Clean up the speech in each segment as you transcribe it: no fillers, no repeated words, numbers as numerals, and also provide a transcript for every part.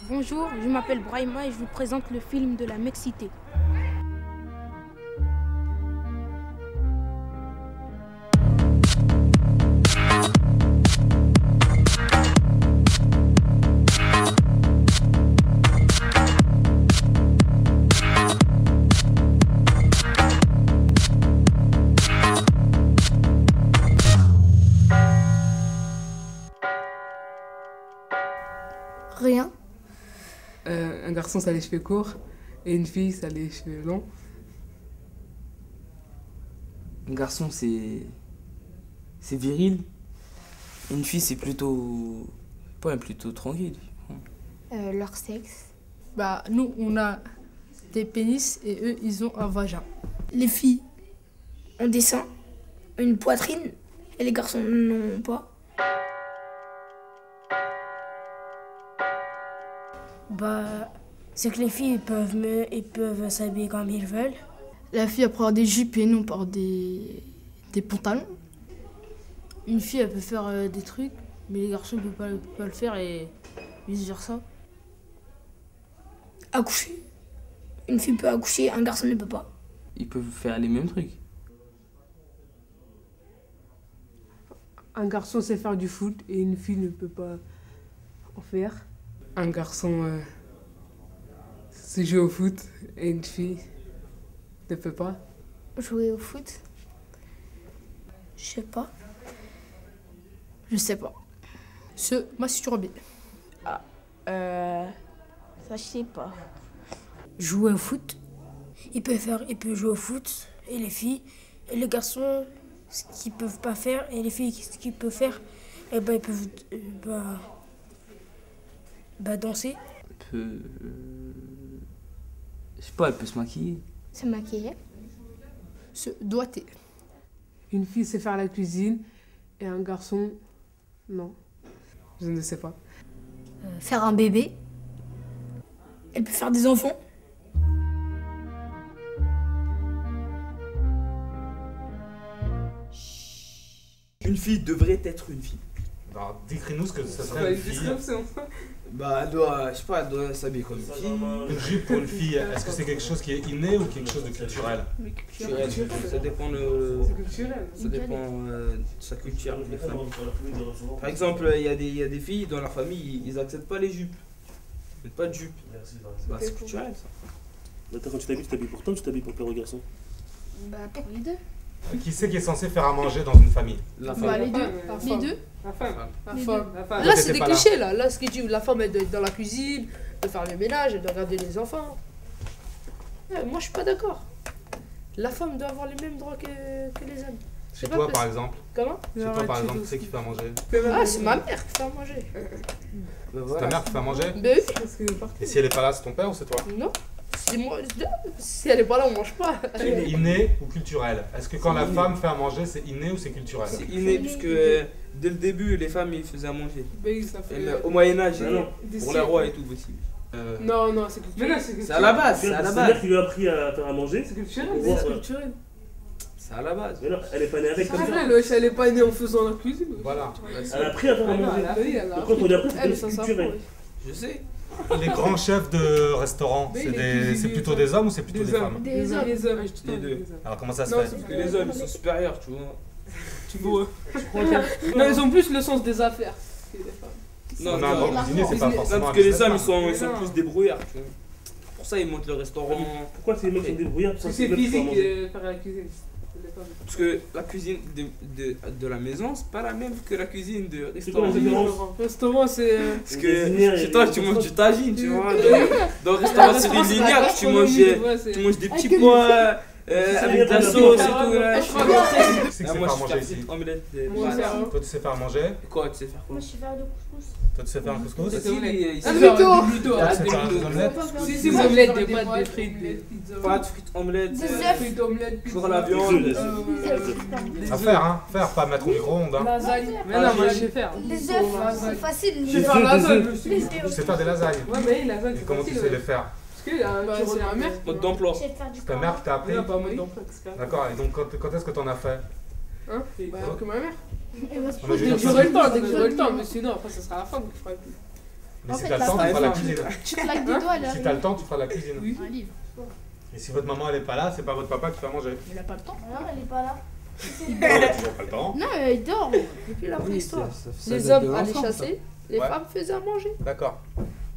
Bonjour, je m'appelle Brahima et je vous présente le film de la mixité. Rien. Un garçon, ça a les cheveux courts, et une fille, ça a les cheveux longs. Un garçon, c'est viril. Une fille, c'est plutôt... pas plutôt tranquille. Leur sexe. Bah, nous, on a des pénis et eux, ils ont un vagin. Les filles ont des seins, une poitrine, et les garçons n'ont pas. Bah, c'est que les filles ils peuvent s'habiller comme ils veulent. La fille, elle peut avoir des jupes et nous, on peut avoir des pantalons. Une fille, elle peut faire des trucs, mais les garçons ne peuvent pas le faire et vice-versa. Accoucher. Une fille peut accoucher, un garçon ne peut pas. Ils peuvent faire les mêmes trucs. Un garçon sait faire du foot et une fille ne peut pas en faire. Un garçon sait jouer au foot et une fille ne peut pas. Jouer au foot? Je sais pas. Je sais pas. Se masturber. Ça, je sais pas. Jouer au foot. Ils peuvent jouer au foot, et les filles. Et les garçons, ce qu'ils peuvent pas faire, et les filles, ce qu'ils peuvent faire, et ben ils peuvent danser. Elle peut... je sais pas, elle peut se maquiller. Se maquiller. Se doiter. Une fille sait faire la cuisine et un garçon, non. Je ne sais pas. Faire un bébé. Elle peut faire des enfants. Une fille devrait être une fille. Alors, décris-nous ce que ça serait une fille. Bah, elle doit, je sais pas, elle doit s'habiller comme une fille. Une jupe pour une fille, est-ce que c'est quelque chose qui est inné ou quelque chose de culturel? Culturel, ça dépend de... Ça dépend de sa culture, les femmes. Par exemple, il y a des filles dans leur famille, ils acceptent pas les jupes. Ils mettent pas de jupe. Bah, c'est culturel, ça. Attends, quand tu t'habilles pour toi ou tu t'habilles pour père ou garçon? Bah, pour les deux. Qui c'est qui est censé faire à manger dans une famille? La Bah, femme. les deux. Les deux. La femme. La Les femme. deux. La femme. Là, Toi, c'est des t'étais pas clichés, là. Là, ce qui dit, la femme, elle doit être dans la cuisine, de faire le ménage, elle doit garder les enfants. Ouais, moi, je suis pas d'accord. La femme doit avoir les mêmes droits que les hommes. Chez toi, par exemple? Comment? Chez toi, par exemple, qui c'est qui fait à manger? Ah, c'est ma mère qui fait à manger. Bah, C'est ta mère qui fait à manger? Ben oui. Parce que partout. Et si elle est pas là, c'est ton père ou c'est toi? Non. Si elle est pas là, on mange pas. Inné ou culturel? Est-ce que quand la femme fait à manger, c'est inné ou c'est culturel? C'est inné, puisque dès le début, les femmes, ils faisaient à manger. Ben oui, ça fait... Et au Moyen-Âge, des pour les rois et tout aussi. Non, non, c'est culturel. C'est à la base, c'est à la C'est la mère base. qui lui a appris à faire à manger. C'est culturel, Ouais, c'est ouais. culturel. C'est à la base. Mais non, elle est pas née avec C'est comme ça. vrai, wesh, elle est pas née en faisant la cuisine. Voilà. Elle a appris à faire à manger. Elle a Donc quand on lui a appris, Elle, c'est ça culturel. s'apprend. Je sais. Les grands chefs de restaurant, Mais c'est les c'est cuisiniers, plutôt des hommes ou c'est plutôt des hommes. femmes? Des hommes. Les hommes. Les deux. Alors comment ça se Non, fait? c'est Parce que les hommes, ils sont supérieurs, tu vois. Tu vois. Non, ils ont plus le sens des affaires que les femmes. Non, Non, non, bon, cuisiner, c'est pas non, forcément parce que les un hommes, businessman. ils sont plus débrouillards, tu vois. Pour ça, ils montent le restaurant. Pourquoi c'est les mecs qui sont débrouillards? Parce que c'est physique faire la cuisine. Parce que la cuisine de la maison, c'est pas la même que la cuisine de C'est quoi la restaurant. différence? Restaurant, c'est. Parce que chez toi, tu manges du tagine, tu vois. Dans le restaurant, c'est des lignacs, tu manges des petits pois avec de la sauce et tout. Là. Qui c'est qui sait Moi, faire je manger fais ici? une omelette de Moi, pâtes. c'est Toi tu sais faire manger? Quoi, tu sais faire quoi? Moi, je suis faire de couscous. Toi tu sais faire un couscous? Vas-y, il Ah, sait le faire mytho. Toi tu sais faire des omelettes? Des omelettes, des pâtes, des frites, des pâtes, frites, omelettes, Des œufs. frites, omelettes, pour la viande. À faire, hein? Faire, pas mettre au micro-ondes, hein? lasagne. Mais non, moi je sais faire. Les œufs, c'est facile. Je sais faire lasagne Tu sais faire des lasagnes? Ouais, mais lasagne, Et c'est comment tu facile. sais les faire? Parce que tu regardes ma mère. Mode d'emploi. Je vais faire du C'est ta mère qui t'a appris. Non, pas mode d'emploi, etc. D'accord, et donc quand est-ce que t'en as fait? Hein? Bah, que ma mère. Elle va se Non, mais je veux Dès dire, que j'aurai le temps, dès que j'aurai le temps. Mais sinon, après, ça sera la femme qui fera tout. Mais En si fait, t'as le la temps, tu femme- feras la cuisine. Tu claques des doigts là. Si t'as le temps, tu feras la cuisine. Oui. Un livre. Et si votre maman elle est pas là, c'est pas votre papa qui fait à manger. Il a pas le temps. Alors, elle est pas là. Il a toujours pas le temps. Non, il dort. Depuis la vraie histoire. Les hommes allaient chasser, les femmes faisaient à manger. D'accord.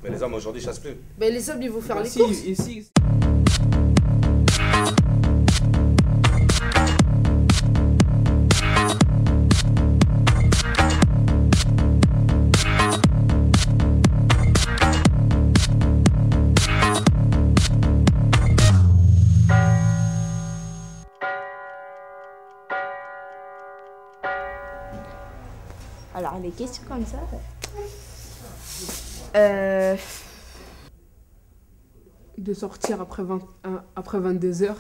Mais les hommes aujourd'hui chassent plus. Mais les hommes, ils vont faire les Si, courses. ici. Alors, les questions comme ça. De sortir après 22 heures.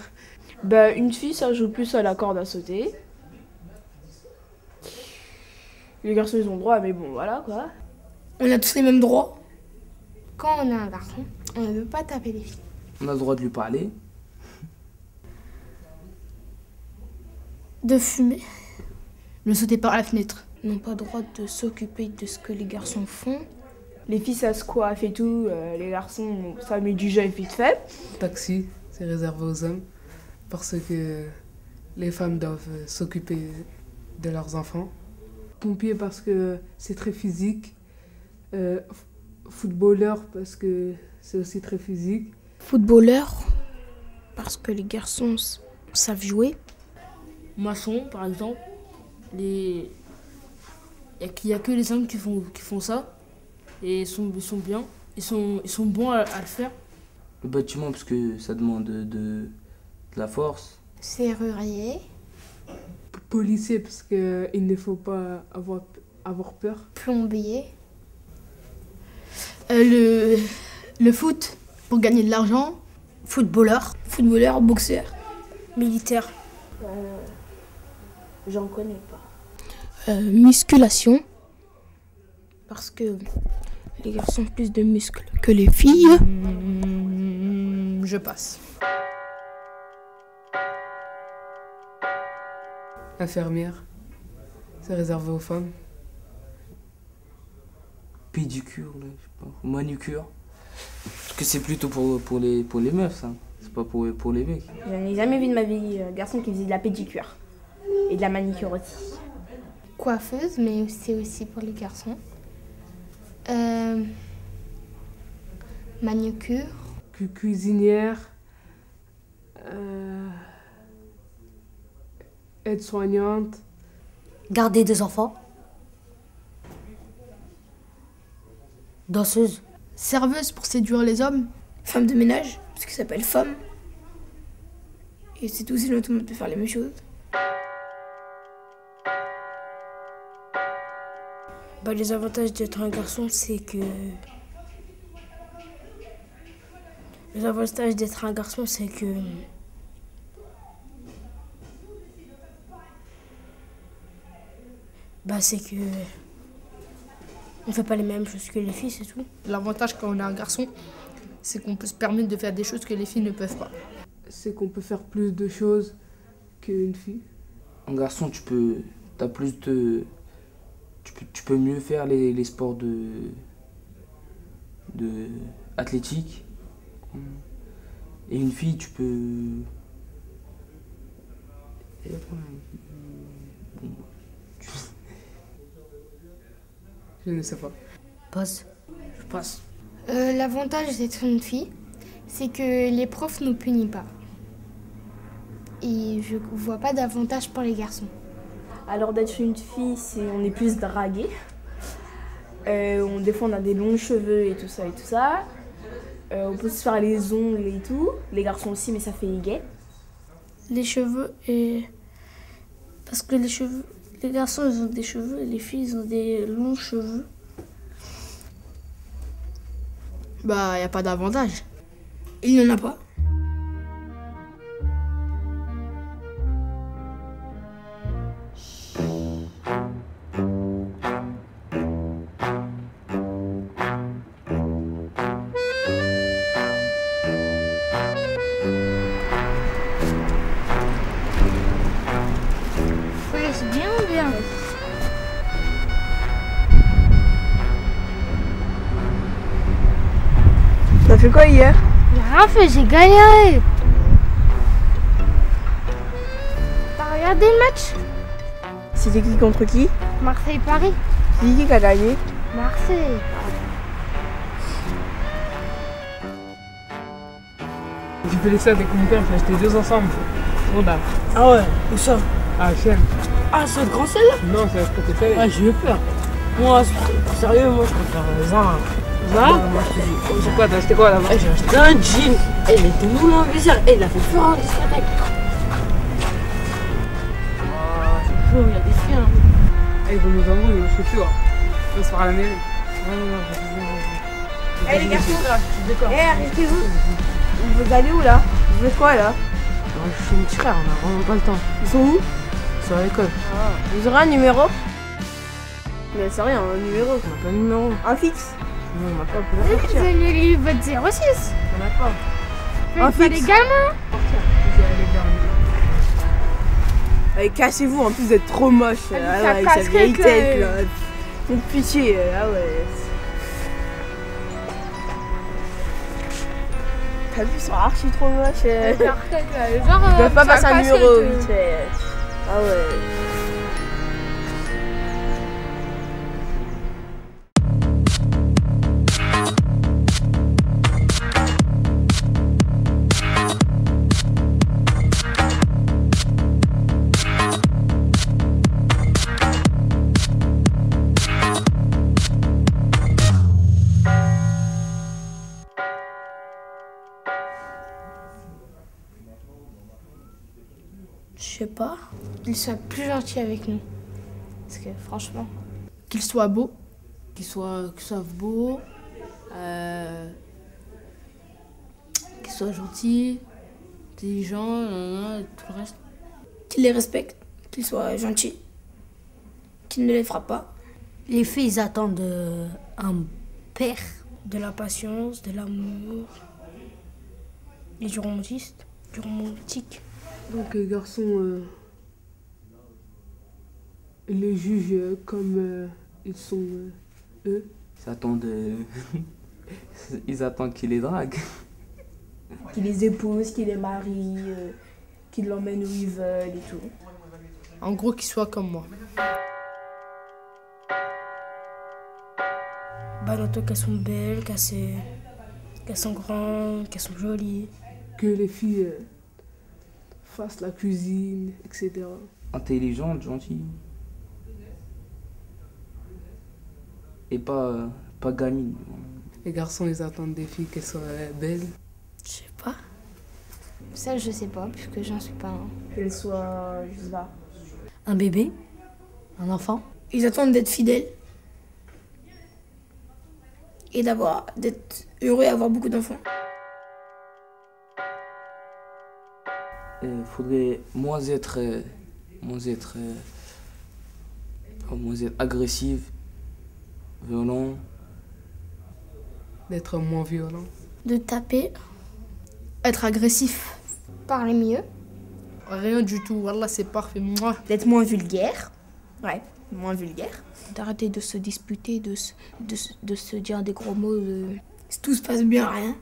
Bah, une fille, ça joue plus à la corde à sauter. Les garçons, ils ont droit, mais bon, voilà quoi. On a tous les mêmes droits. Quand on est un garçon, on ne veut pas taper les filles. On a le droit de lui parler. De fumer. Ne sautez par la fenêtre. Ils n'ont pas le droit de s'occuper de ce que les garçons font. Les filles, ça se coiffe et tout. Les garçons, ça met du gel vite fait. Taxi, c'est réservé aux hommes. Parce que les femmes doivent s'occuper de leurs enfants. Pompier parce que c'est très physique. Footballeur parce que c'est aussi très physique. Footballeur, parce que les garçons savent jouer. Maçon, par exemple. Il n'y a que les hommes qui font ça. Et ils sont bien. Ils sont bons à le faire. Le bâtiment, parce que ça demande de la force. Serrurier, Policier parce qu'il ne faut pas avoir peur. plombier, Le foot, pour gagner de l'argent. Footballeur. Footballeur, boxeur. Militaire. J'en connais pas. musculation, parce que les garçons ont plus de muscles que les filles. Je passe. Infirmière, c'est réservé aux femmes. Pédicure, là, je sais pas. Manucure. Parce que c'est plutôt pour les meufs, ça. C'est pas pour les mecs. Je n'ai jamais vu de ma vie un garçon qui faisait de la pédicure. Et de la manicure aussi. Coiffeuse, mais c'est aussi pour les garçons. Manucure, Cuisinière, aide-soignante, Garder des enfants. Danseuse. Serveuse pour séduire les hommes. Femme de ménage, parce que ça s'appelle femme. Et c'est tout, sinon tout le monde peut faire les mêmes choses. Bah, les avantages d'être un garçon, c'est que... Les avantages d'être un garçon, c'est que... Bah, c'est que... On fait pas les mêmes choses que les filles, c'est tout. L'avantage quand on est un garçon, c'est qu'on peut se permettre de faire des choses que les filles ne peuvent pas. c'est qu'on peut faire plus de choses qu'une fille. En garçon, t'as plus de... Tu peux mieux faire les sports de athlétique. Et une fille, tu peux... Je ne sais pas. Passe. Je passe. L'avantage d'être une fille, c'est que les profs ne nous punissent pas. Et je vois pas d'avantage pour les garçons. Alors d'être une fille, on est plus dragué. Des fois on a des longs cheveux et tout ça et tout ça. On peut se faire les ongles et tout. Les garçons aussi, mais ça fait gay. Les cheveux et... Parce que les garçons ils ont des cheveux et les filles ils ont des longs cheveux. Bah, y a pas d'avantage. Il n'y en a pas. quoi hier? J'ai rien fait, j'ai gagné. T'as regardé le match? C'était qui contre qui? Marseille-Paris. C'est qui a gagné? Marseille. J'ai fait laisser à des commentaires, j'ai acheté 2 ensemble. Trop d'art. Ah ouais, où ça? Ah, chaîne. Ah, c'est le grand celle-là? Non, c'est la côté celle. Ah, j'ai eu peur. Moi, sérieux, moi, je préfère Zara. Zara? Moi, je te dis. C'est quoi, t'as acheté quoi là-bas? J'ai acheté un jean. Et il était moulin en visière. Et il a fait peur en discothèque. C'est chaud, il y a des filles. Hein. Eh, ils vont nous envoyer, je suis sûr. On va se faire à la mairie. Eh les garçons, eh arrêtez-vous. Vous allez où là? Vous faites quoi là? Je suis mon petit frère, on a vraiment pas le temps. Ils sont où? Ils sont à l'école. Vous aurez un numéro? Mais c'est rien, un numéro. On n'a pas de numéro. Un fixe? Non, on n'a pas. Vous avez lu votre 06. On n'a pas. Un Pas les fixe? gamins. Allez, cassez-vous, en plus vous êtes trop moche. Allez, Ah ça ouais, avec casse sa vieille quelqu'un, tête là. Mon pitié, ah ouais. T'as vu, ils sont archi trop moches. Ils peuvent pas passer un numéro vite fait. Ah ouais. Je sais pas. Qu'il soit plus gentil avec nous. Parce que franchement. Qu'il soit beau. Qu'il soit beau. Qu'il soit gentil, intelligent, et tout le reste. Qu'il les respecte. Qu'il soit gentil. Qu'il ne les frappe pas. Les filles, ils attendent un père. De la patience, de l'amour. Et du romantisme. Du romantique. Donc les garçons, ils les jugent comme ils sont eux. Ils attendent qu'ils les draguent. Qu'ils les épousent, qu'ils les marient, qu'ils l'emmènent où ils veulent et tout. En gros, qu'il soit comme moi. Bah, d'autant qu'elles sont belles, qu'elles sont grandes, qu'elles sont jolies. Que les filles fassent la cuisine, etc. Intelligente, gentille. Et pas gamine. Les garçons, ils attendent des filles qu'elles soient belles. Je sais pas. Ça, je sais pas, puisque j'en suis pas un. Qu'elle soit, je sais pas. Un bébé, un enfant. Ils attendent d'être fidèles. Et d'être heureux et avoir beaucoup d'enfants. Faudrait moins être agressif, violent. D'être moins violent. De taper. Être agressif. Parler mieux. Rien du tout. Wallah, c'est parfait. Mouah. D'être moins vulgaire. Ouais, moins vulgaire. D'arrêter de se disputer, de se dire des gros mots. Si tout se passe bien, rien.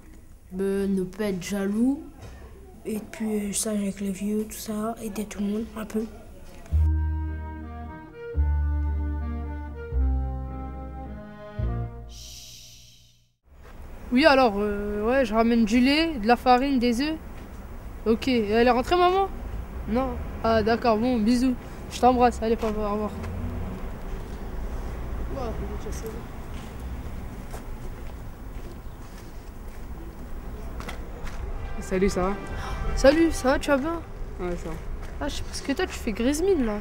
Ne pas être jaloux. Et puis sage avec les vieux, tout ça, aider tout le monde un peu. Oui, alors, ouais, je ramène du lait, de la farine, des œufs. Ok, et elle est rentrée, maman? Non? Ah, d'accord, bon, bisous. Je t'embrasse, allez, papa, au revoir. Salut, ça va? Salut, ça va, tu vas bien? Ouais, ça va. Ah, je sais parce que toi, tu fais grise mine, là.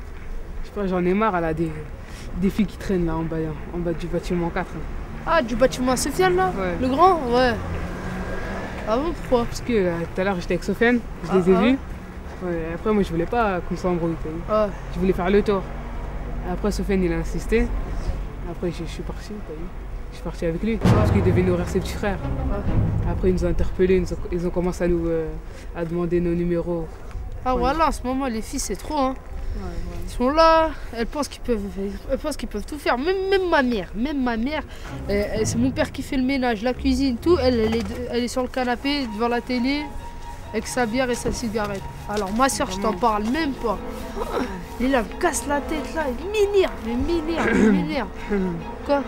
Je sais pas, j'en ai marre, là, des filles qui traînent là en bas du bâtiment 4. Là. Ah, du bâtiment Sofiane, là? Ouais. Le grand? Ouais. Ah bon, pourquoi? Parce que tout à l'heure, j'étais avec Sofiane, je les ai vus. Ouais, après, moi, je voulais pas qu'on s'embrouille, t'as vu. Ouais. Je voulais faire le tour. Après, Sofiane, il a insisté. Après, je suis parti, t'as vu. Je suis parti avec lui, parce qu'il devait nourrir ses petits frères. Ouais. Après, ils nous ont interpellés, ils ont commencé à demander nos numéros. Ah, voilà, en ce moment, les filles, c'est trop, hein. Ils sont là, elles pensent qu'ils peuvent tout faire. Même ma mère, c'est mon père qui fait le ménage, la cuisine, tout. Elle est sur le canapé, devant la télé, avec sa bière et sa cigarette. Alors ma soeur, je t'en parle même pas. Et là, elle me casse la tête là, elle m'énerve. Quoi?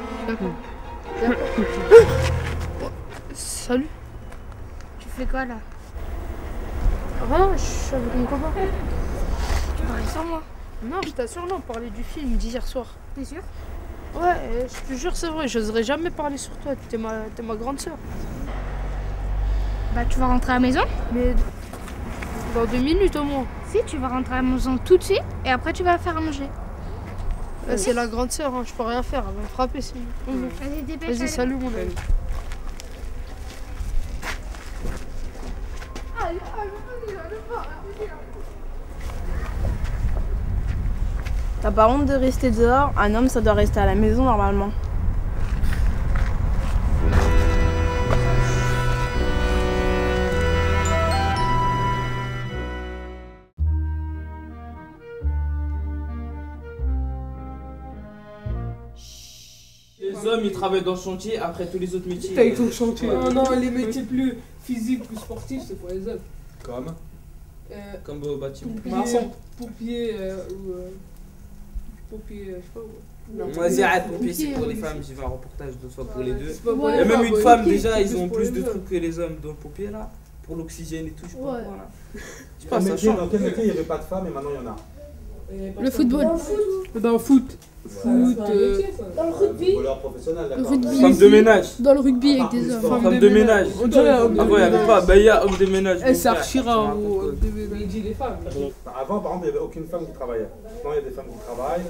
Salut. Tu fais quoi là? Rien, je suis avec mon copain. Tu parles sans moi. Non, je t'assure, non, on parlait du film d'hier soir. T'es sûr? Ouais, je te jure, c'est vrai, j'oserais jamais parler sur toi, t'es ma grande soeur. Bah tu vas rentrer à la maison? Mais dans 2 minutes au moins. Si, tu vas rentrer à la maison tout de suite et après tu vas faire à manger. Là, c'est la grande sœur, hein, je peux rien faire, elle va me frapper sinon. Vas-y, dépêche. Vas-y, salut mon ami. T'as pas honte de rester dehors? Un homme, ça doit rester à la maison normalement. Les hommes, ils travaillent dans le chantier après tous les autres métiers. T'as été au chantier. Non, les métiers plus physiques, plus sportifs, c'est pour les hommes. Comme au bâtiment. Maçon, pompier pompier, je sais pas où. Moi, Ziad, pompier, c'est pour les femmes. J'ai fait un reportage 2 fois pour les deux. C'est pas pour Il y les a même femmes, une ouais, femme ok, déjà, c'est ils ont pour plus les de hommes. trucs que les hommes dans le pompier là. Pour l'oxygène et tout, je sais pas Ouais. quoi là. Je sais Dans pas, ça change. quel métier il n'y avait pas de femmes et maintenant il y en a? Le football. Dans le foot. Dans le rugby. Voleur professionnel, d'accord. Rugby. Femme de ménage. Dans le rugby avec des hommes. Femme de ménage. On dirait homme de Avant, il n'y avait pas. Bah, il y a homme de ménage. Elle mon frère. s'archira au homme de ménage. Il dit les femmes. Avant, par exemple, il n'y avait aucune femme qui travaillait. Maintenant, il y a des femmes qui travaillent.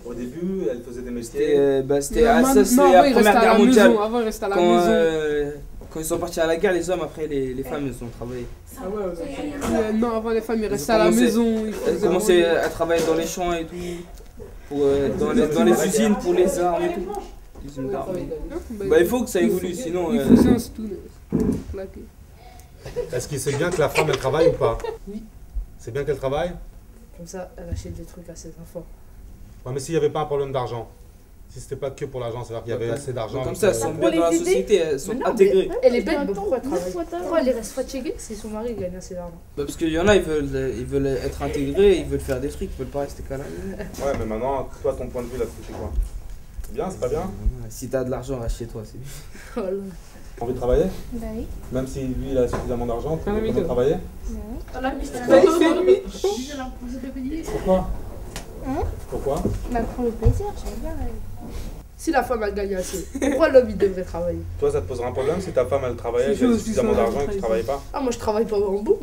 Au début, elles faisaient des métiers. C'était ça, c'est Non, la avant, il restait première à guerre la mondiale. maison. Avant, il restait à la Quand, maison. quand ils sont partis à la guerre, les hommes, après les femmes, ils ont travaillé. Ah ouais. Non, avant, les femmes, ils restaient à la commençaient- maison. Ils Elles faisaient commençaient manger. à travailler dans les champs et tout. Pour, dans les usines, pour les armes et tout. Usines d'armes. Bah, il faut que ça évolue, sinon. Il faut ça, c'est tout. Claqué. Est-ce que c'est bien que la femme, elle travaille ou pas? Oui. C'est bien qu'elle travaille? Comme ça, elle achète des trucs à ses enfants. Ouais, mais s'il n'y avait pas un problème d'argent, si c'était pas que pour l'argent, c'est-à-dire qu'il y avait assez d'argent. Comme ça, elles sont bien dans la société, elles sont intégrées. Elle est bête, mais pourquoi elle travaille? Pourquoi elle reste fatiguée si son mari gagne assez d'argent? Bah, parce qu'il y en a, ils veulent être intégrés, ils veulent faire des trucs, ils veulent pas rester qu'à la maison. Ouais, mais maintenant, toi, ton point de vue là-dessus, c'est quoi? C'est bien, c'est pas bien? Si t'as de l'argent, reste chez toi, c'est bien. Voilà. T'as envie de travailler? Bah oui. Même si lui, il a suffisamment d'argent, tu Ah, veux oui, pas travailler? Pourquoi? Hein? Pourquoi? Bah pour le plaisir, j'aime bien. Si la femme elle gagne assez, pourquoi l'homme il devrait travailler? Toi, ça te poserait un problème si ta femme, elle travaillait, C'est elle avait chaud, suffisamment c'est ça, d'argent et que tu travaillais pas? Ah, moi je travaille pas en bombe.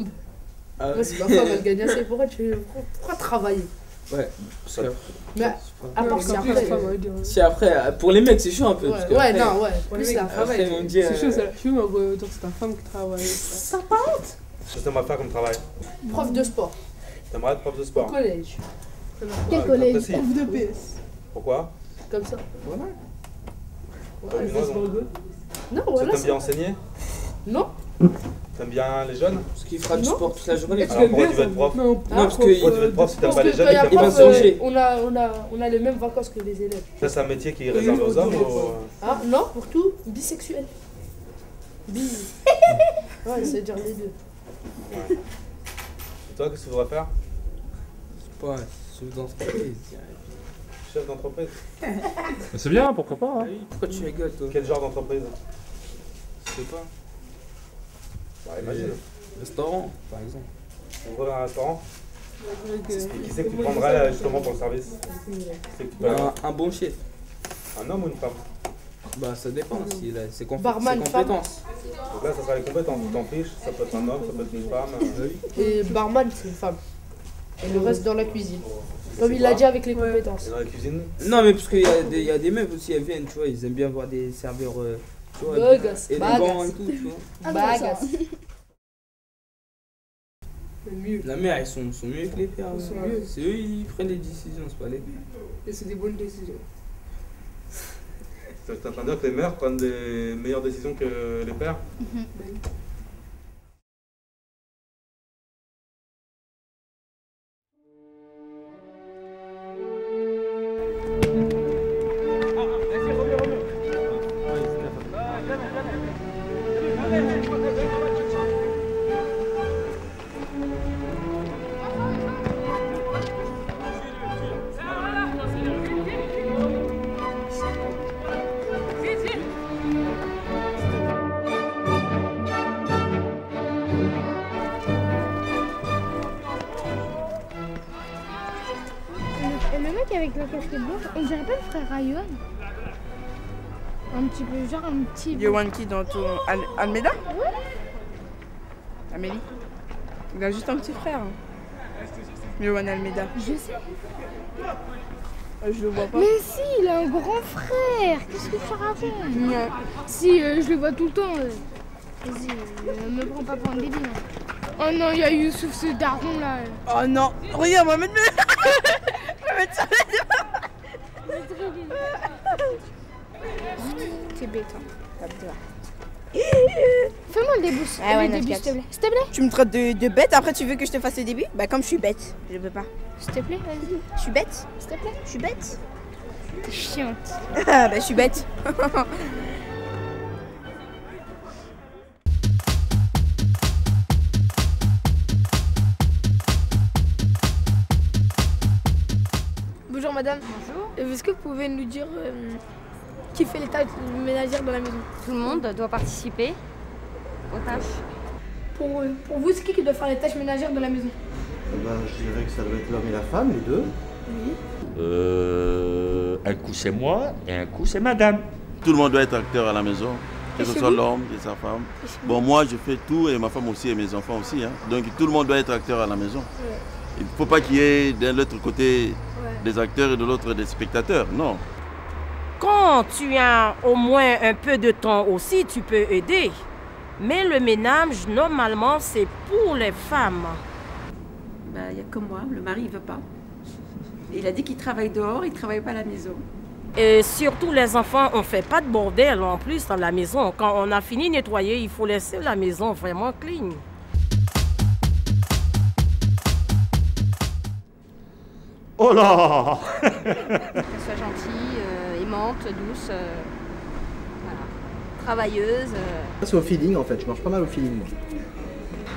Ah, Moi, si ma femme elle gagne assez, pourquoi travailler? ouais, parce que. Mais à part si après. Si après, pour les mecs, c'est chaud un peu. parce que Ouais, après- non, ouais. Plus la femme Après, ils vont elle. me dire. C'est chaud, ça. Je suis moi, c'est ta femme qui travaille. Qu'est-ce que t'aimerais faire comme travail? Prof de sport, T'aimerais être prof de au sport? collège. Quel Ouais, collège? précis. de PS. Pourquoi? Comme ça. Voilà. T'as une raison? Non, Parce que voilà. t'aimes bien enseigner? Non. T'aimes bien les jeunes? Parce qu'il fera du Non. sport toute la journée. Alors pourquoi tu veux être prof? Non, parce que- Pourquoi tu veux être prof si t'aimes Parce pas que les jeunes quand il y et a que t'aimes va prof, se changer. on a les mêmes vacances que les élèves. Ça, c'est un métier qui est réservé aux hommes ou... Ah, non, pour tout, bisexuel. Bi. Ouais, c'est-à-dire les deux. Et toi, qu'est-ce que tu voudrais faire? Ouais, chef d'entreprise. Chef d'entreprise? C'est bien, pourquoi pas? Ah oui, pourquoi tu rigoles toi? Quel genre d'entreprise? Je sais pas. Bah imagine. Restaurant, par exemple. Ouvrir un restaurant? Qui c'est que tu prendrais là, justement pour le service? Qui c'est que tu peux avoir? Un bon chef. Un homme ou une femme? Bah ça dépend si ses Barman, compétences. Donc là, ça sera les compétences. Tu t'en fiches, ça peut être un homme, ça peut être une femme. Et barman, c'est une femme. Et le reste dans la cuisine. Comme il l'a dit avec les compétences. Et dans la cuisine? Non mais parce qu'il y a des meufs aussi, elles viennent, tu vois, ils aiment bien voir des serveurs, tu vois, Bagasse, élégants bagasse. et tout, tu vois. Bagasse. mieux. La mère, ils sont mieux que les pères. Ils sont mieux. C'est eux, ils prennent les décisions, c'est pas les pères. Et c'est des bonnes décisions. Tu es en train de dire que les mères prennent des meilleures décisions que les pères? mec avec la casquette blanche, on dirait pas le frère Ryan. Un petit peu, genre un petit... Yohan qui dans ton... Almeida? Ouais. Amélie? Il a juste un petit frère. Yohan Almeida. Je sais. Je le vois pas. Mais si, il a un grand frère. Qu'est-ce que tu racontes? Non. Si, je le vois tout le temps. Vas-y, me prends pas pour un débile. Oh non, il y a Youssouf, ce daron là. Oh non. Regarde, on va mettre... Je vais mettre ça. T'es bête, hein. Fais-moi le début, le début, s'il te plaît. S'il te plaît. Tu me traites de bête, après tu veux que je te fasse le début? Bah comme je suis bête, je peux pas. S'il te plaît, vas-y. Je suis bête? S'il te plaît. Je suis bête? T'es chiante. Ah bah je suis bête. Bonjour madame. Bonjour. Est-ce que vous pouvez nous dire qui fait les tâches ménagères dans la maison? Tout le monde doit participer aux tâches. Pour vous, c'est qui doit faire les tâches ménagères de la maison? Je dirais que ça doit être l'homme et la femme, les deux. Oui. Un coup c'est moi et un coup c'est madame. Tout le monde doit être acteur à la maison, que ce soit l'homme et sa femme. Bon, moi je fais tout et ma femme aussi et mes enfants aussi. Hein. Donc tout le monde doit être acteur à la maison. Ouais. Il ne faut pas qu'il y ait de l'autre côté des acteurs et de l'autre des spectateurs, non. Quand tu as au moins un peu de temps aussi, tu peux aider. Mais le ménage, normalement, c'est pour les femmes. Il n'y a que moi, le mari ne veut pas. Il a dit qu'il travaille dehors, il ne travaille pas à la maison. Et surtout les enfants, on ne fait pas de bordel en plus dans la maison. Quand on a fini de nettoyer, il faut laisser la maison vraiment clean. Oh là! Qu'elle soit gentille, aimante, douce, voilà. Travailleuse. C'est au feeling en fait, je marche pas mal au feeling. Moi.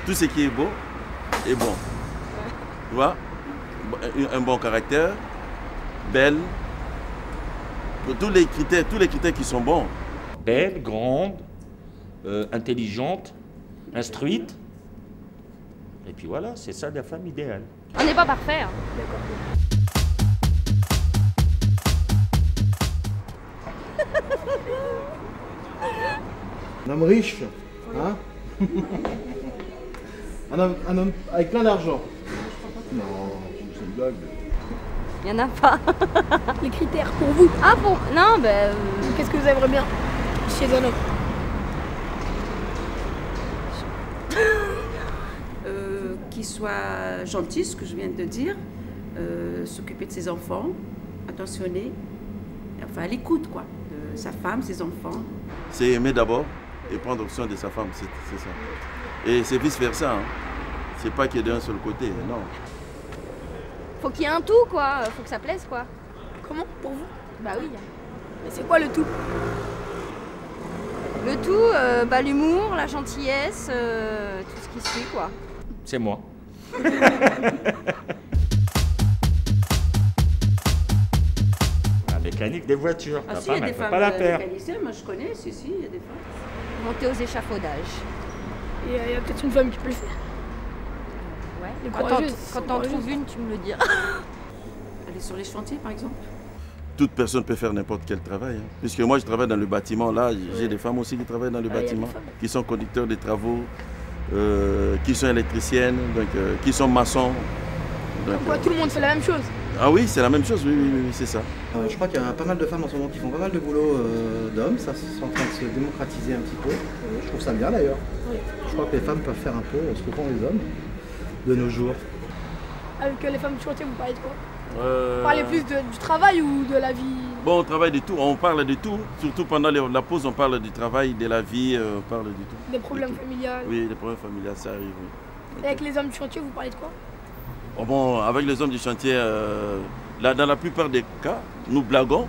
Tout ce qui est beau est bon. Tu vois? Un bon caractère, belle. Tous les critères qui sont bons. Belle, grande, intelligente, instruite. Et puis voilà, c'est ça la femme idéale. On n'est pas parfait. Hein. Un homme riche, hein? un homme avec plein d'argent. Non, c'est une blague. Il n'y en a pas. Les critères pour vous? Ah bon? Non, ben... Qu'est-ce que vous aimeriez bien chez un homme? Qu'il soit gentil, ce que je viens de dire, s'occuper de ses enfants, attentionné, enfin à l'écoute quoi, de sa femme, ses enfants. C'est aimer d'abord et prendre soin de sa femme, c'est ça. Et c'est vice-versa, hein. C'est pas qu'il y ait d'un seul côté, non. Faut qu'il y ait un tout quoi, faut que ça plaise quoi. Comment pour vous? Bah oui. Mais c'est quoi le tout? Le tout, l'humour, la gentillesse, tout ce qui suit quoi. C'est moi. La mécanique des voitures. Ah La si, il y a femme, des elle peut femmes pas la faire. mécaniciennes, moi je connais, si, il y a des femmes. Monter aux échafaudages. Il y a peut-être une femme qui peut le faire. Ouais. Quand t'en trouves une, tu me le dis. Aller sur les chantiers par exemple. Toute personne peut faire n'importe quel travail. Hein. Puisque moi je travaille dans le bâtiment, là j'ai des femmes aussi qui travaillent dans le bâtiment, qui sont conducteurs de travaux, qui sont électriciennes, donc, qui sont maçons. Donc, tout le monde fait la même chose. Ah oui, c'est la même chose, oui, c'est ça. Je crois qu'il y a pas mal de femmes en ce moment qui font pas mal de boulot d'hommes, ça c'est en train de se démocratiser un petit peu. Je trouve ça bien d'ailleurs. Je crois que les femmes peuvent faire un peu ce que font les hommes de nos jours. Avec les femmes du chantier, vous parlez de quoi? Vous parlez plus du travail ou de la vie? Bon, on travaille de tout, on parle de tout. Surtout pendant la pause, on parle du travail, de la vie, on parle de tout. Des problèmes familiales? Oui, des problèmes familiales, ça arrive. Oui. Et avec les hommes du chantier, vous parlez de quoi? Oh bon, avec les hommes du chantier, là, dans la plupart des cas, nous blaguons.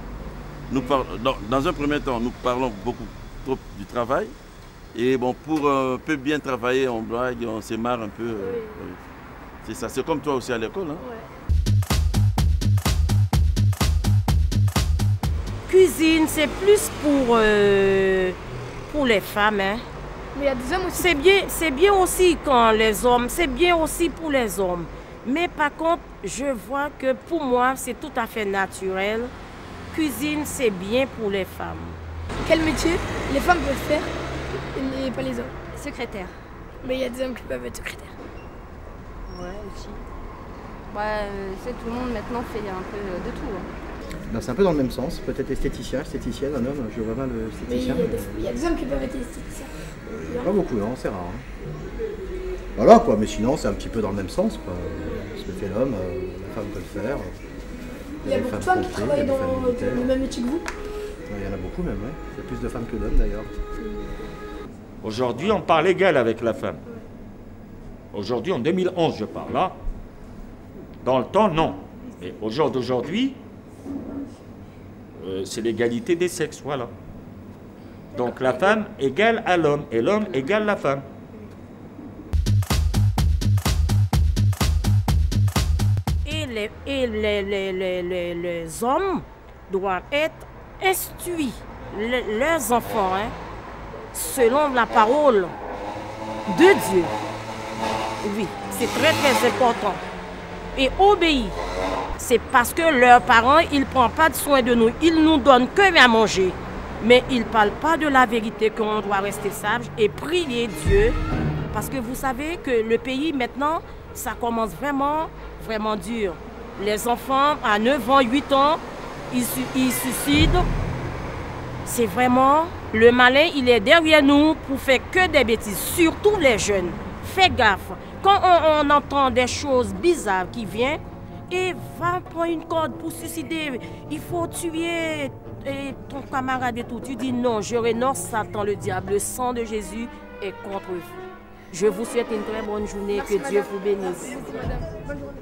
Dans un premier temps, nous parlons beaucoup trop du travail. Et bon, pour un peu bien travailler, on blague, on se marre un peu. Oui. C'est ça, c'est comme toi aussi à l'école. Hein? Ouais. Cuisine, c'est plus pour les femmes. Hein. Mais il y a des hommes aussi. C'est bien aussi quand les hommes, c'est bien aussi pour les hommes. Mais par contre, je vois que pour moi, c'est tout à fait naturel. Cuisine, c'est bien pour les femmes. Quel métier les femmes peuvent faire et pas les hommes? Secrétaire. Mais il y a des hommes qui peuvent être secrétaires. Ouais, aussi. Ouais, c'est tout le monde maintenant fait un peu de tout. Hein. Ben, c'est un peu dans le même sens. Peut-être esthéticien, esthéticienne, un homme, je vois mal Mais esthéticien. il y a des hommes qui peuvent être esthéticiens. Pas beaucoup, non, c'est rare. Hein. Voilà quoi, mais sinon c'est un petit peu dans le même sens. Quoi. Ce que fait l'homme, la femme peut le faire. Il y a beaucoup de femmes qui travaillent dans le même métier que vous? Il y en a beaucoup même, ouais. Il y a plus de femmes que d'hommes d'ailleurs. Aujourd'hui, on parle égal avec la femme. Aujourd'hui, en 2011, je parle là. Dans le temps, non. Et au jour d'aujourd'hui, c'est l'égalité des sexes, voilà. Donc la femme égale à l'homme et l'homme égale la femme. Et les hommes doivent être instruits, leurs enfants, hein, selon la parole de Dieu. Oui, c'est très très important. Et obéir. C'est parce que leurs parents, ils ne prennent pas de soin de nous. Ils nous donnent que à manger. Mais ils ne parlent pas de la vérité, qu'on doit rester sage et prier Dieu. Parce que vous savez que le pays maintenant, ça commence vraiment, vraiment dur. Les enfants à 9 ans, 8 ans, ils suicident. C'est vraiment, le malin, il est derrière nous pour faire que des bêtises. Surtout les jeunes. Fais gaffe. Quand on entend des choses bizarres qui viennent, et va prendre une corde pour suicider, il faut tuer ton camarade et tout. Tu dis non, je renonce Satan, le diable, le sang de Jésus est contre vous. Je vous souhaite une très bonne journée, que Dieu vous bénisse. Merci, madame. Bonne journée.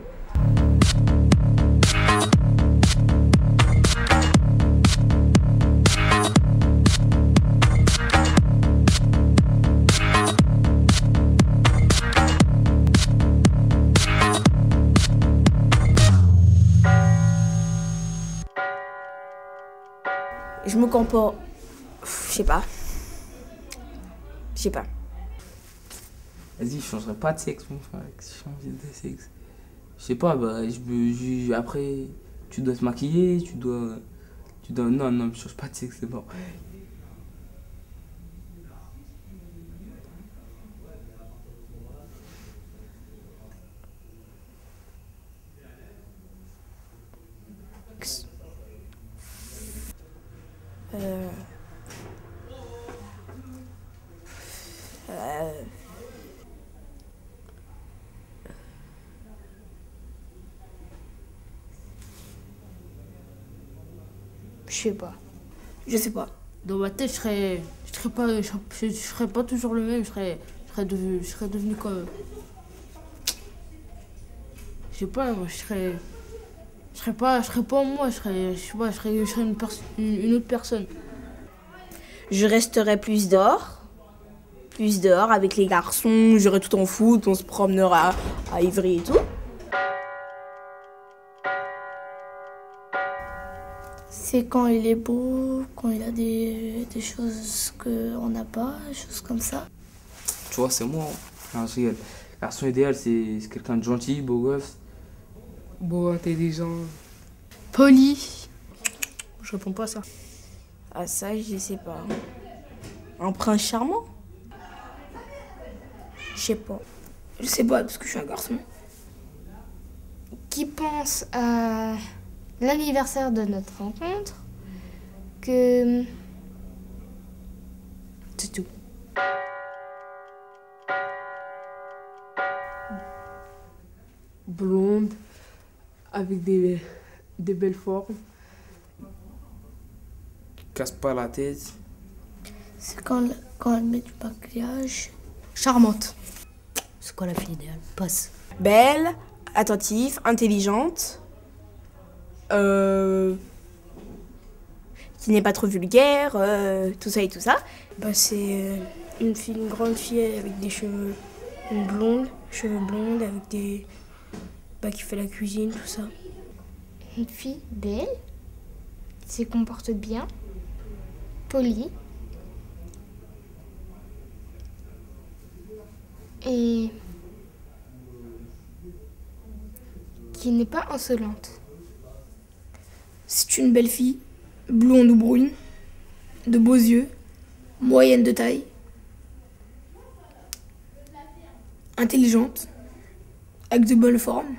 Je me comporte... Je sais pas. Je sais pas. Vas-y, je changerai pas de sexe, mon frère. Changer de sexe. Je sais pas, bah, après, tu dois te maquiller, tu dois... Non, je change pas de sexe, c'est bon. Je sais pas. Je sais pas. Dans ma tête, je serais pas toujours le même. Je serais devenu comme... Je sais pas, moi, je serais pas moi, je serais une autre personne. Je resterai plus dehors avec les garçons, j'irai tout en foot, on se promènera à Ivry et tout. C'est quand il est beau, quand il a des choses qu'on n'a pas, des choses comme ça. Tu vois, c'est moi. Non, je rigole. Le garçon idéal, c'est quelqu'un de gentil, beau gosse. Beau, intelligent. Poli. Je réponds pas à ça. Ah ça, je sais pas. Un prince charmant? Je sais pas. Je sais pas, parce que je suis un garçon. Qui pense à l'anniversaire de notre rencontre que... C'est tout. Blonde, avec des belles formes. Casse pas la tête. C'est quand elle met du maquillage. Charmante. C'est quoi la fille idéale? Passe. Belle, attentive, intelligente. Qui n'est pas trop vulgaire, tout ça et tout ça. Bah, c'est une grande fille avec des cheveux blondes, avec des... Bah, qui fait la cuisine, tout ça. Une fille belle, qui se comporte bien, polie. Et qui n'est pas insolente. C'est une belle fille, blonde ou brune, de beaux yeux, moyenne de taille, intelligente, avec de bonnes formes.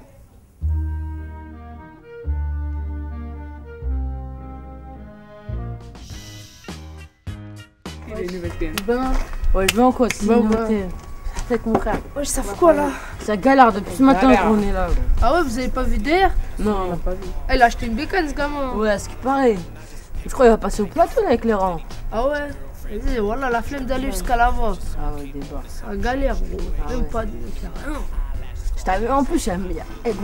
Ouais, je vais en quoi? C'est avec mon frère. Ouais, ça fout quoi là? Ça galère depuis ce matin qu'on est là. Ah ouais, vous avez pas vu d'air? Non, on n'a pas vu. Elle a acheté une bécane ce gamin. Ouais, à ce qui paraît. Je crois qu'il va passer au plateau là, avec les rangs. Ah ouais? Vas-y, voilà la flemme d'aller jusqu'à là-bas. Ah ouais, débat. Ça galère gros. Même pas de rien. Je t'avais en plus, hey,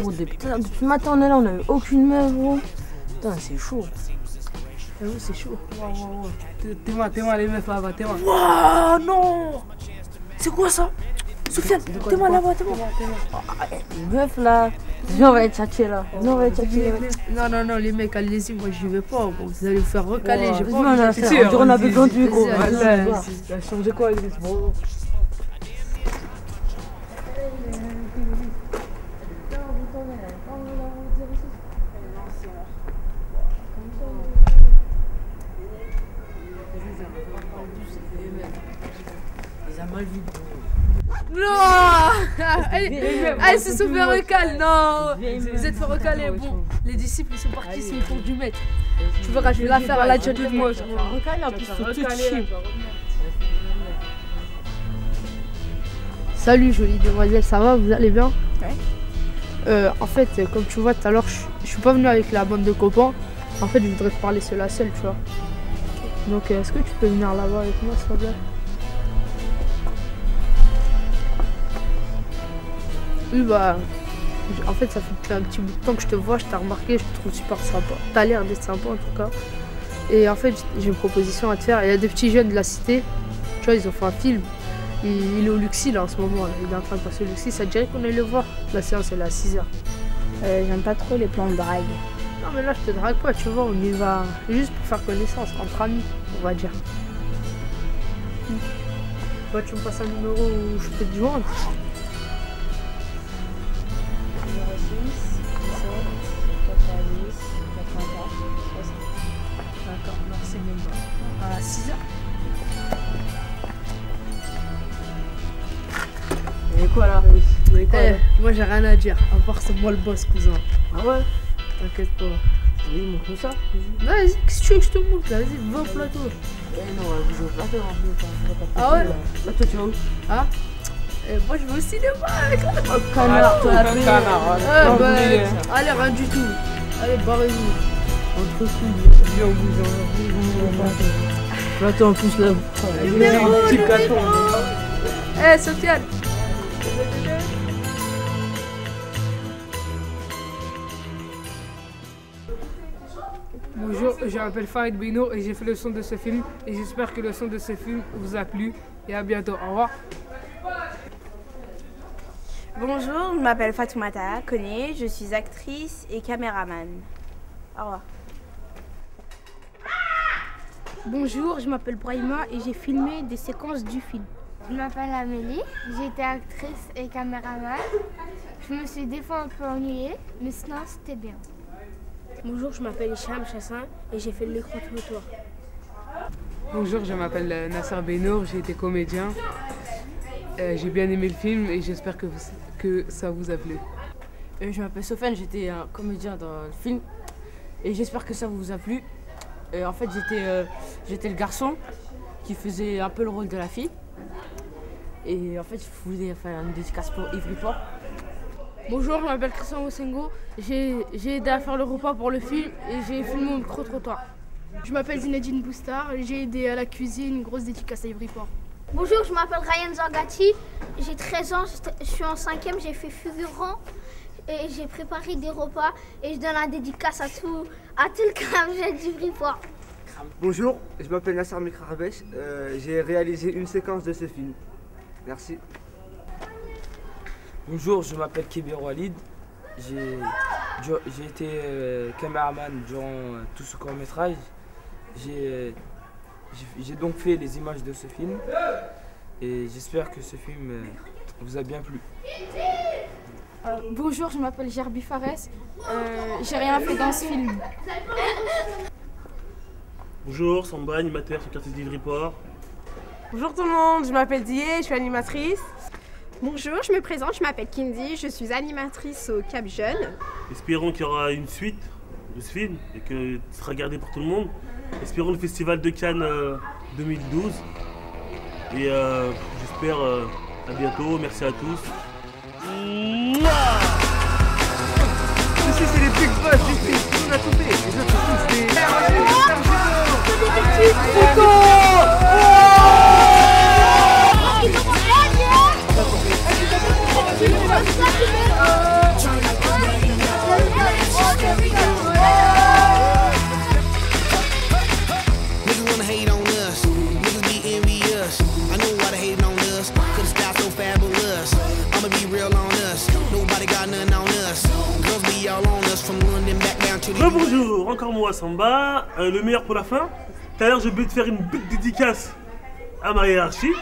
gros, depuis ce matin on est là, on a eu aucune meuf gros. Putain, c'est chaud. J'avoue, c'est chaud. T'es-moi les meufs là-bas, t'es-moi. Waouh, non! C'est quoi ça? Soufiane, t'es-moi là-bas, t'es-moi. Les meufs là, viens, on va être tchatchés là. Viens, on va être tchatchés. Non, les mecs, allez-y, moi j'y vais pas, gros. Vous allez vous faire recaler, j'ai pas envie de faire. On a besoin de lui, gros. Il a changé quoi, Iris? Bon. Non! Elle se sont fait recaler, non! Vous êtes fait recaler, bon. Les disciples ils sont partis, c'est pour du maître. Tu verras, je vais la faire à la journée de moi. Je vais recaler, en plus, faut tout chier. Salut, jolie demoiselle, ça va? Vous allez bien? Ouais. En fait, comme tu vois, tout à l'heure, je suis pas venu avec la bande de copains. En fait, je voudrais te parler seul à seul, tu vois. Donc, est-ce que tu peux venir là-bas avec moi, s'il te plaît? Oui, bah, en fait, ça fait un petit bout de temps que je te vois, je t'ai remarqué, je te trouve super sympa. T'as l'air d'être sympa en tout cas. Et en fait, j'ai une proposition à te faire. Il y a des petits jeunes de la cité, tu vois, ils ont fait un film. Il est au Luxi là en ce moment, là. Il est en train de passer au Luxi. Ça te dirait qu'on aille le voir? La séance elle est à 6h. J'aime pas trop les plans de drague. Non, mais là, je te drague pas, tu vois, on y va juste pour faire connaissance, entre amis, on va dire. Toi, tu me passes un numéro où je peux te joindre? 06 17 90 84 60. D'accord, merci même à 6h. Et quoi là? Moi j'ai rien à dire, à part c'est moi le boss, cousin. Ah ouais? T'inquiète pas. Oui, montre ça. Vas-y, qu'est-ce que tu veux que je te montre là? Vas-y, va au plateau. Non, on va au plateau. Ah ouais? Là, toi tu vas où? Ah? Moi je vais au cinéma avec la canard, toi la allez, rien du tout. Allez, barrez-vous. Entre couilles, viens, on bouge. Plateau en plus là. Petit plateau. Sofiane. Bonjour, je m'appelle Farid Bino et j'ai fait le son de ce film et j'espère que le son de ce film vous a plu et à bientôt. Au revoir. Bonjour, je m'appelle Fatoumata Koné, je suis actrice et caméraman. Au revoir. Bonjour, je m'appelle Brahima et j'ai filmé des séquences du film. Je m'appelle Amélie, j'ai été actrice et caméraman. Je me suis des fois un peu ennuyée, mais sinon c'était bien. Bonjour, je m'appelle Hicham Chassin et j'ai fait le micro-trottoir. Bonjour, je m'appelle Nasser Benour, j'ai été comédien. J'ai bien aimé le film et j'espère que ça vous a plu. Je m'appelle Sofiane, j'étais un comédien dans le film et j'espère que ça vous a plu. En fait, j'étais le garçon qui faisait un peu le rôle de la fille. Et en fait, je voulais faire une dédicace pour Ivry Port. Bonjour, je m'appelle Christian Osengo. J'ai aidé à faire le repas pour le film et j'ai filmé au micro-trottoir. Je m'appelle Zinedine Boustard et j'ai aidé à la cuisine, une grosse dédicace à Ivry Port. Bonjour, je m'appelle Ryan Zangati, j'ai 13 ans, je suis en 5e, j'ai fait figurant et j'ai préparé des repas et je donne la dédicace à tout le camarade d'Ivry Port. Bonjour, je m'appelle Nasser Mikrabesh, j'ai réalisé une séquence de ce film. Merci. Bonjour, je m'appelle Kébir Walid. J'ai été caméraman durant tout ce court-métrage. J'ai donc fait les images de ce film et j'espère que ce film vous a bien plu. Bonjour, je m'appelle Gerbi Fares. J'ai rien fait dans ce film. Bonjour, Samba, animateur sur Quartier d'Ivry-Port. Bonjour tout le monde, je m'appelle Die, je suis animatrice. Bonjour, je me présente, je m'appelle Kindy, je suis animatrice au Cap Jeune. Espérons qu'il y aura une suite de ce film et que ce sera gardé pour tout le monde. Espérons le Festival de Cannes 2012. Et j'espère à bientôt, merci à tous. Ceci c'est les Big Boss du film, on a tout fait. Les autres tous des... Niggas wanna hate on us, niggas be envious. I know why they hating on us, cause the style so fabulous. I'ma be real on us, nobody got nothing on us. Girls be all on us from London back down to the... Bonjour, encore moi Samba, le meilleur pour la fin. Tout à l'heure j'ai oublié de faire une big dédicace à ma hiérarchie,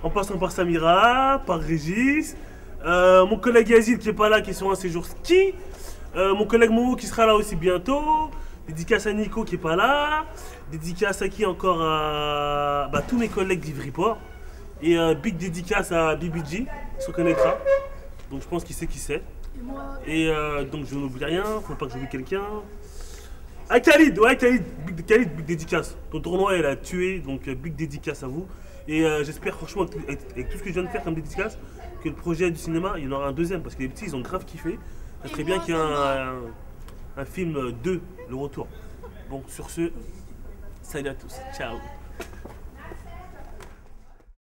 en passant par Samira, par Régis, mon collègue Yazid qui est pas là, qui est sur un séjour ski, mon collègue Momo qui sera là aussi bientôt, dédicace à Nico qui est pas là, dédicace à qui encore à tous mes collègues d'Ivry-Port, et big dédicace à BBG, il se connaîtra, donc je pense qu'il sait qui c'est. Et donc je n'oublie rien, faut pas que j'oublie quelqu'un. Ah Khalid, ouais Khalid, big dédicace. Ton tournoi elle a tué, donc big dédicace à vous. Et j'espère franchement avec tout ce que je viens de faire comme dédicace, que le projet du cinéma, il y en aura un deuxième, parce que les petits ils ont grave kiffé. Ça serait bien qu'il y ait un film 2, le retour. Donc sur ce, salut à tous, ciao.